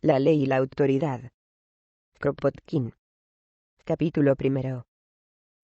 La ley y la autoridad. Kropotkin. Capítulo 1.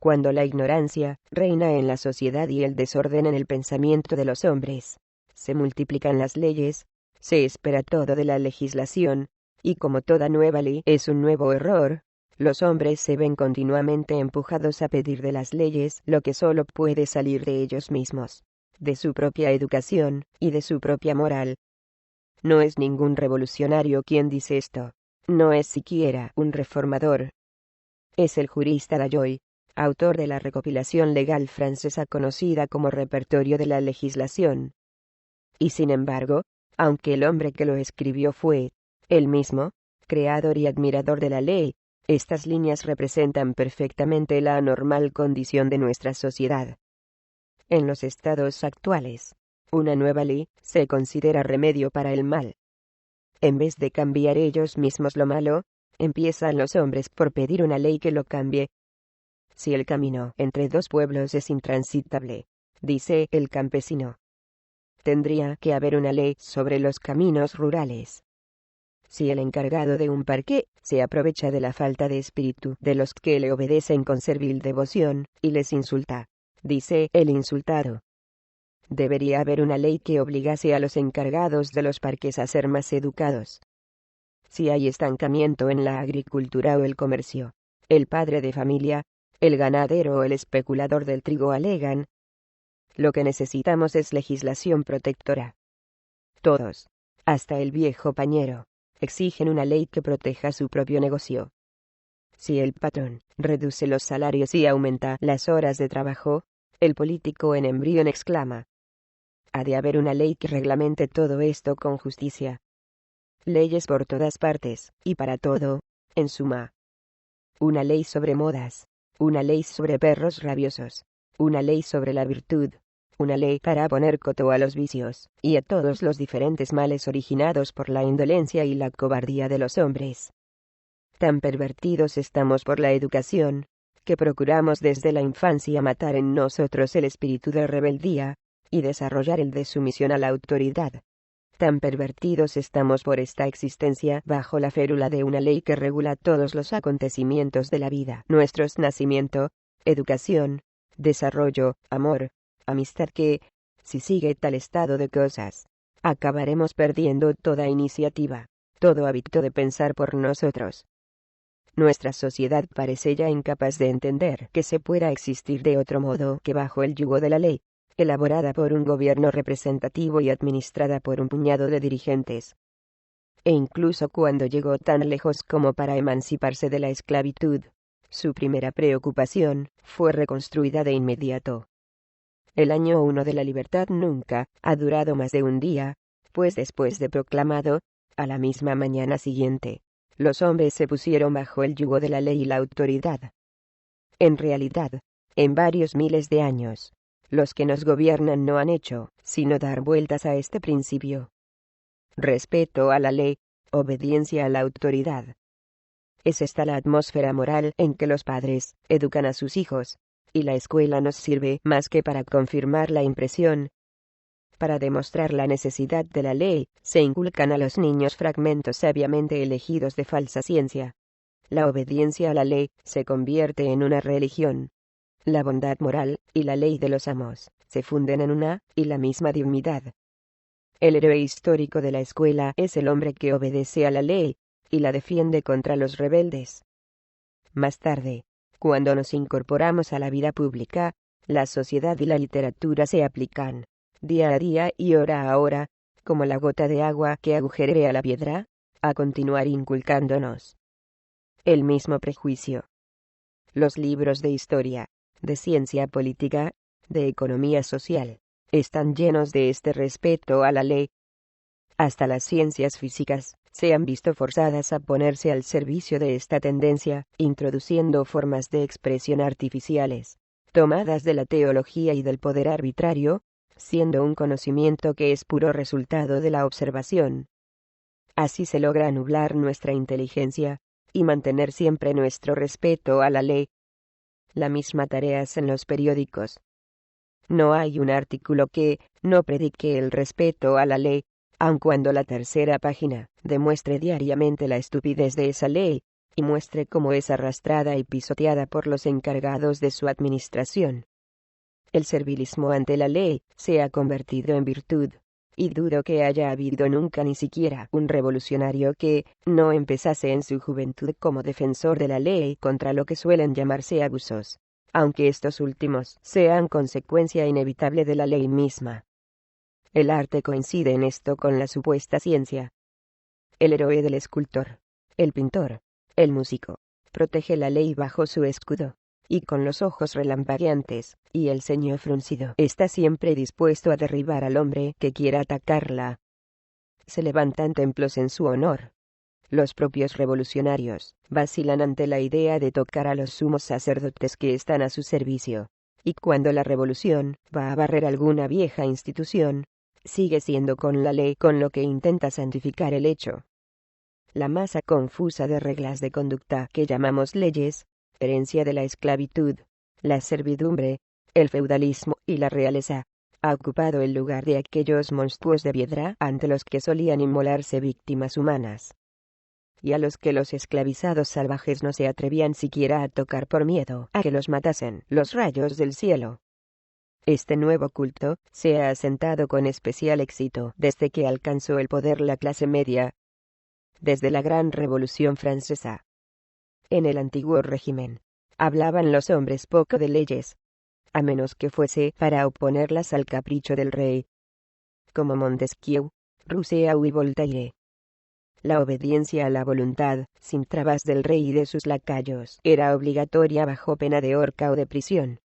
Cuando la ignorancia reina en la sociedad y el desorden en el pensamiento de los hombres, se multiplican las leyes, se espera todo de la legislación, y como toda nueva ley es un nuevo error, los hombres se ven continuamente empujados a pedir de las leyes lo que solo puede salir de ellos mismos, de su propia educación y de su propia moral. No es ningún revolucionario quien dice esto, no es siquiera un reformador. Es el jurista Dalloy, autor de la recopilación legal francesa conocida como Repertorio de la Legislación. Y sin embargo, aunque el hombre que lo escribió fue, él mismo, creador y admirador de la ley, estas líneas representan perfectamente la anormal condición de nuestra sociedad. En los estados actuales, una nueva ley se considera remedio para el mal. En vez de cambiar ellos mismos lo malo, empiezan los hombres por pedir una ley que lo cambie. Si el camino entre dos pueblos es intransitable, dice el campesino, tendría que haber una ley sobre los caminos rurales. Si el encargado de un parque se aprovecha de la falta de espíritu de los que le obedecen con servil devoción, y les insulta, dice el insultado, debería haber una ley que obligase a los encargados de los parques a ser más educados. Si hay estancamiento en la agricultura o el comercio, el padre de familia, el ganadero o el especulador del trigo alegan, lo que necesitamos es legislación protectora. Todos, hasta el viejo pañero, exigen una ley que proteja su propio negocio. Si el patrón reduce los salarios y aumenta las horas de trabajo, el político en embrión exclama, ha de haber una ley que reglamente todo esto con justicia. Leyes por todas partes, y para todo, en suma. Una ley sobre modas, una ley sobre perros rabiosos, una ley sobre la virtud, una ley para poner coto a los vicios, y a todos los diferentes males originados por la indolencia y la cobardía de los hombres. Tan pervertidos estamos por la educación, que procuramos desde la infancia matar en nosotros el espíritu de rebeldía, y desarrollar el de sumisión a la autoridad. Tan pervertidos estamos por esta existencia bajo la férula de una ley que regula todos los acontecimientos de la vida, nuestros nacimiento, educación, desarrollo, amor, amistad que, si sigue tal estado de cosas, acabaremos perdiendo toda iniciativa, todo hábito de pensar por nosotros. Nuestra sociedad parece ya incapaz de entender que se pueda existir de otro modo que bajo el yugo de la ley, elaborada por un gobierno representativo y administrada por un puñado de dirigentes. E incluso cuando llegó tan lejos como para emanciparse de la esclavitud, su primera preocupación fue reconstruida de inmediato. El año 1 de la libertad nunca ha durado más de un día, pues después de proclamado, a la misma mañana siguiente, los hombres se pusieron bajo el yugo de la ley y la autoridad. En realidad, en varios miles de años, los que nos gobiernan no han hecho sino dar vueltas a este principio. Respeto a la ley, obediencia a la autoridad. Es esta la atmósfera moral en que los padres educan a sus hijos, y la escuela nos sirve más que para confirmar la impresión. Para demostrar la necesidad de la ley, se inculcan a los niños fragmentos sabiamente elegidos de falsa ciencia. La obediencia a la ley se convierte en una religión. La bondad moral y la ley de los amos se funden en una y la misma dignidad. El héroe histórico de la escuela es el hombre que obedece a la ley y la defiende contra los rebeldes. Más tarde, cuando nos incorporamos a la vida pública, la sociedad y la literatura se aplican, día a día y hora a hora, como la gota de agua que agujerea la piedra, a continuar inculcándonos el mismo prejuicio. Los libros de historia, de ciencia política, de economía social, están llenos de este respeto a la ley. Hasta las ciencias físicas se han visto forzadas a ponerse al servicio de esta tendencia, introduciendo formas de expresión artificiales, tomadas de la teología y del poder arbitrario, siendo un conocimiento que es puro resultado de la observación. Así se logra nublar nuestra inteligencia, y mantener siempre nuestro respeto a la ley. La misma tarea es en los periódicos. No hay un artículo que no predique el respeto a la ley, aun cuando la tercera página demuestre diariamente la estupidez de esa ley, y muestre cómo es arrastrada y pisoteada por los encargados de su administración. El servilismo ante la ley se ha convertido en virtud, y dudo que haya habido nunca ni siquiera un revolucionario que no empezase en su juventud como defensor de la ley contra lo que suelen llamarse abusos, aunque estos últimos sean consecuencia inevitable de la ley misma. El arte coincide en esto con la supuesta ciencia. El héroe del escultor, el pintor, el músico, protege la ley bajo su escudo, y con los ojos relampagueantes y el ceño fruncido está siempre dispuesto a derribar al hombre que quiera atacarla. Se levantan templos en su honor. Los propios revolucionarios vacilan ante la idea de tocar a los sumos sacerdotes que están a su servicio, y cuando la revolución va a barrer alguna vieja institución, sigue siendo con la ley con lo que intenta santificar el hecho. La masa confusa de reglas de conducta que llamamos leyes, herencia de la esclavitud, la servidumbre, el feudalismo y la realeza, ha ocupado el lugar de aquellos monstruos de piedra ante los que solían inmolarse víctimas humanas, y a los que los esclavizados salvajes no se atrevían siquiera a tocar por miedo a que los matasen los rayos del cielo. Este nuevo culto se ha asentado con especial éxito desde que alcanzó el poder la clase media, desde la Gran Revolución Francesa. En el antiguo régimen, hablaban los hombres poco de leyes, a menos que fuese para oponerlas al capricho del rey, como Montesquieu, Rousseau y Voltaire. La obediencia a la voluntad, sin trabas del rey y de sus lacayos, era obligatoria bajo pena de horca o de prisión.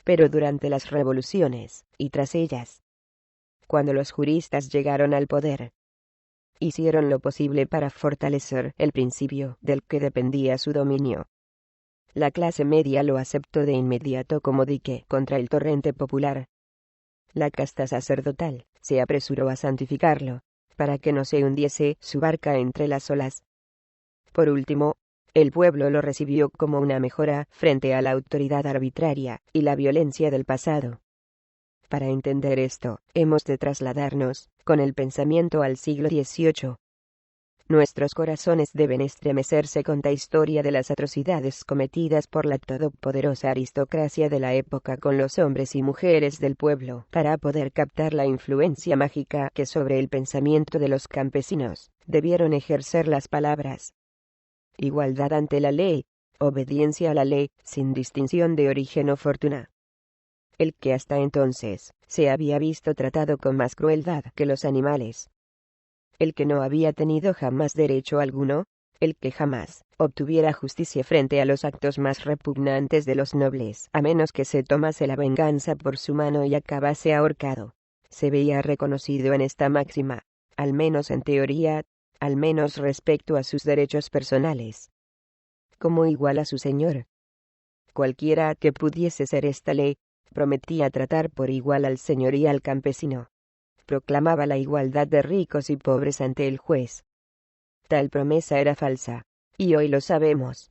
Pero durante las revoluciones, y tras ellas, cuando los juristas llegaron al poder, hicieron lo posible para fortalecer el principio del que dependía su dominio. La clase media lo aceptó de inmediato como dique contra el torrente popular. La casta sacerdotal se apresuró a santificarlo, para que no se hundiese su barca entre las olas. Por último, el pueblo lo recibió como una mejora frente a la autoridad arbitraria y la violencia del pasado. Para entender esto, hemos de trasladarnos, con el pensamiento al siglo XVIII. Nuestros corazones deben estremecerse con la historia de las atrocidades cometidas por la todopoderosa aristocracia de la época con los hombres y mujeres del pueblo, para poder captar la influencia mágica que sobre el pensamiento de los campesinos debieron ejercer las palabras: igualdad ante la ley, obediencia a la ley, sin distinción de origen o fortuna. El que hasta entonces se había visto tratado con más crueldad que los animales, el que no había tenido jamás derecho alguno, el que jamás obtuviera justicia frente a los actos más repugnantes de los nobles, a menos que se tomase la venganza por su mano y acabase ahorcado, se veía reconocido en esta máxima, al menos en teoría, al menos respecto a sus derechos personales, como igual a su señor. Cualquiera que pudiese ser esta ley, prometía tratar por igual al señor y al campesino. Proclamaba la igualdad de ricos y pobres ante el juez. Tal promesa era falsa, y hoy lo sabemos.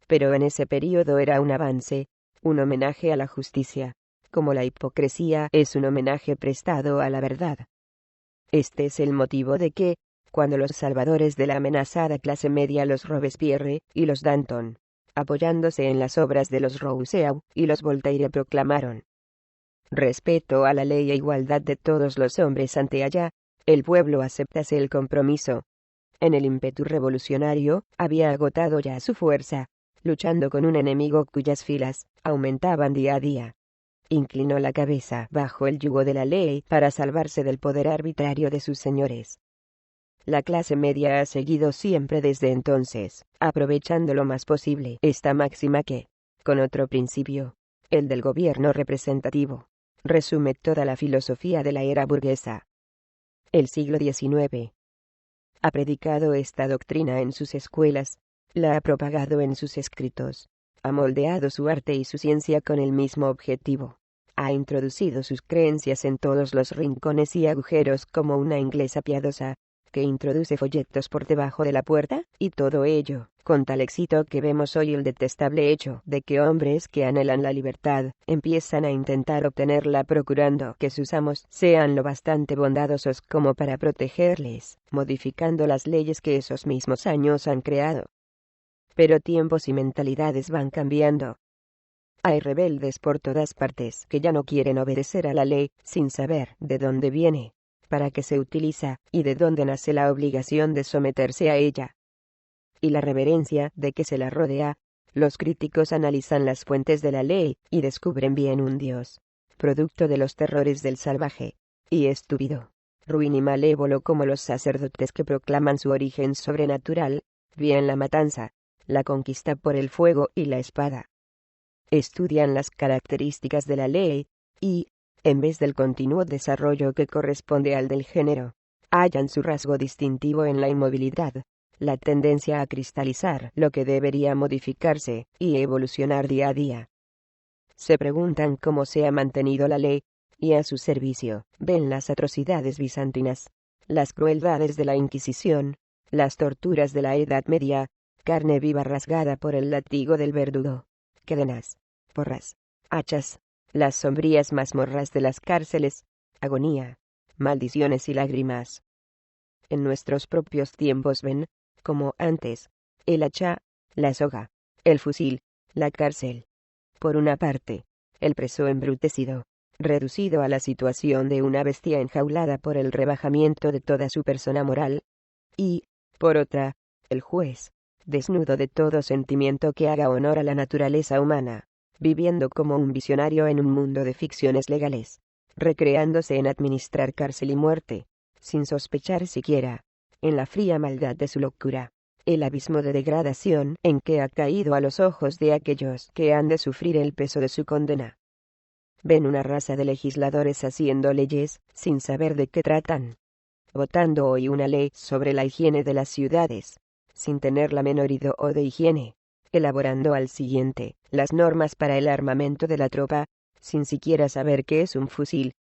Pero en ese período era un avance, un homenaje a la justicia, como la hipocresía es un homenaje prestado a la verdad. Este es el motivo de que, cuando los salvadores de la amenazada clase media, los Robespierre y los Danton, apoyándose en las obras de los Rousseau y los Voltaire, proclamaron respeto a la ley e igualdad de todos los hombres ante ella, el pueblo aceptase el compromiso. En el ímpetu revolucionario, había agotado ya su fuerza, luchando con un enemigo cuyas filas aumentaban día a día. Inclinó la cabeza bajo el yugo de la ley para salvarse del poder arbitrario de sus señores. La clase media ha seguido siempre desde entonces, aprovechando lo más posible esta máxima que, con otro principio, el del gobierno representativo, resume toda la filosofía de la era burguesa. El siglo XIX ha predicado esta doctrina en sus escuelas, la ha propagado en sus escritos, ha moldeado su arte y su ciencia con el mismo objetivo, ha introducido sus creencias en todos los rincones y agujeros como una inglesa piadosa, que introduce folletos por debajo de la puerta, y todo ello con tal éxito que vemos hoy el detestable hecho de que hombres que anhelan la libertad, empiezan a intentar obtenerla procurando que sus amos sean lo bastante bondadosos como para protegerles, modificando las leyes que esos mismos años han creado. Pero tiempos y mentalidades van cambiando. Hay rebeldes por todas partes que ya no quieren obedecer a la ley, sin saber de dónde viene, para qué se utiliza, y de dónde nace la obligación de someterse a ella. Y la reverencia de que se la rodea. Los críticos analizan las fuentes de la ley, y descubren bien un Dios, producto de los terrores del salvaje, y estúpido, ruin y malévolo como los sacerdotes que proclaman su origen sobrenatural, bien la matanza, la conquista por el fuego y la espada. Estudian las características de la ley, y, en vez del continuo desarrollo que corresponde al del género, hallan su rasgo distintivo en la inmovilidad, la tendencia a cristalizar lo que debería modificarse, y evolucionar día a día. Se preguntan cómo se ha mantenido la ley, y a su servicio, ven las atrocidades bizantinas, las crueldades de la Inquisición, las torturas de la Edad Media, carne viva rasgada por el látigo del verdugo, cadenas, porras, hachas, las sombrías mazmorras de las cárceles, agonía, maldiciones y lágrimas. En nuestros propios tiempos ven, como antes, el hacha, la soga, el fusil, la cárcel. Por una parte, el preso embrutecido, reducido a la situación de una bestia enjaulada por el rebajamiento de toda su persona moral, y, por otra, el juez, desnudo de todo sentimiento que haga honor a la naturaleza humana, viviendo como un visionario en un mundo de ficciones legales, recreándose en administrar cárcel y muerte, sin sospechar siquiera, en la fría maldad de su locura, el abismo de degradación en que ha caído a los ojos de aquellos que han de sufrir el peso de su condena. Ven una raza de legisladores haciendo leyes, sin saber de qué tratan. Votando hoy una ley sobre la higiene de las ciudades, sin tener la menor idea de higiene. Elaborando al siguiente, las normas para el armamento de la tropa, sin siquiera saber qué es un fusil.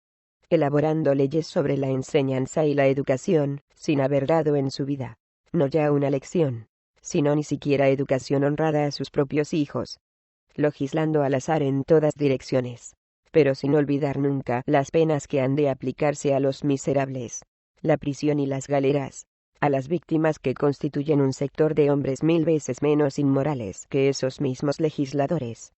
Elaborando leyes sobre la enseñanza y la educación, sin haber dado en su vida, no ya una lección, sino ni siquiera educación honrada a sus propios hijos. Legislando al azar en todas direcciones, pero sin olvidar nunca las penas que han de aplicarse a los miserables, la prisión y las galeras, a las víctimas que constituyen un sector de hombres 1000 veces menos inmorales que esos mismos legisladores.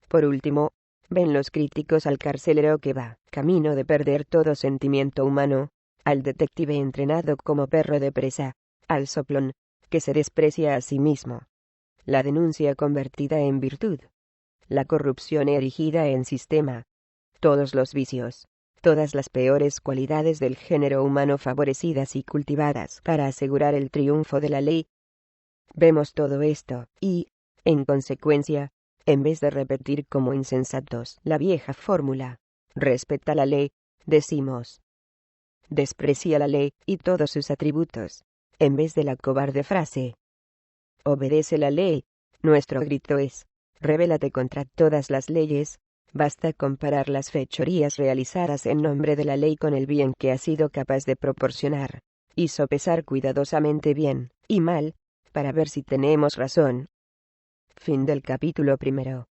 Por último, ven los críticos al carcelero que va, camino de perder todo sentimiento humano, al detective entrenado como perro de presa, al soplón, que se desprecia a sí mismo, la denuncia convertida en virtud, la corrupción erigida en sistema, todos los vicios, todas las peores cualidades del género humano favorecidas y cultivadas para asegurar el triunfo de la ley. Vemos todo esto, y, en consecuencia, en vez de repetir como insensatos la vieja fórmula, respeta la ley, decimos. Desprecia la ley y todos sus atributos, en vez de la cobarde frase. Obedece la ley, nuestro grito es, rebélate contra todas las leyes. Basta comparar las fechorías realizadas en nombre de la ley con el bien que ha sido capaz de proporcionar, y sopesar cuidadosamente bien y mal, para ver si tenemos razón. Fin del capítulo 1.